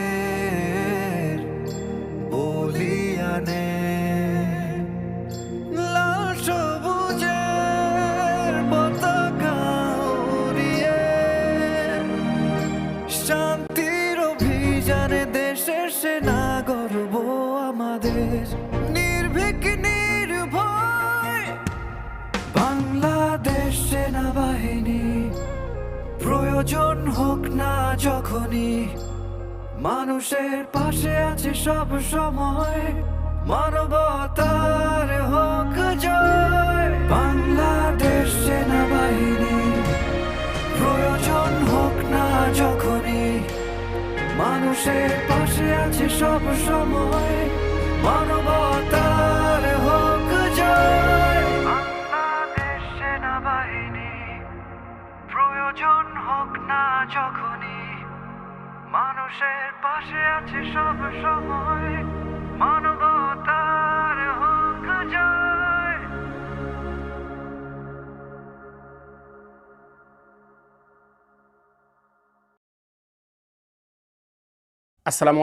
আত্মত্যাগের বলিয়ানে লাল সবুজের পতাকা উড়িয়ে শান্তির অভিযানে দেশের সেনা গর্ব আমাদের নির্ভীক নির্ভয় বাংলাদেশ সেনাবাহিনী প্রয়োজন হোক না যখনই মানুষের পাশে আছে সব সময় মানবতার হোক জয় বাংলাদেশ সেনাবাহিনী প্রয়োজন হোক না যখনই মানুষের পাশে আছে সব সময় মানবতার হোক জয় বাংলাদেশ সেনাবাহিনী প্রয়োজন হোক না যখনই মানুষের পাশে আছে সব সময় মানবতার হোক জয়। আসসালামু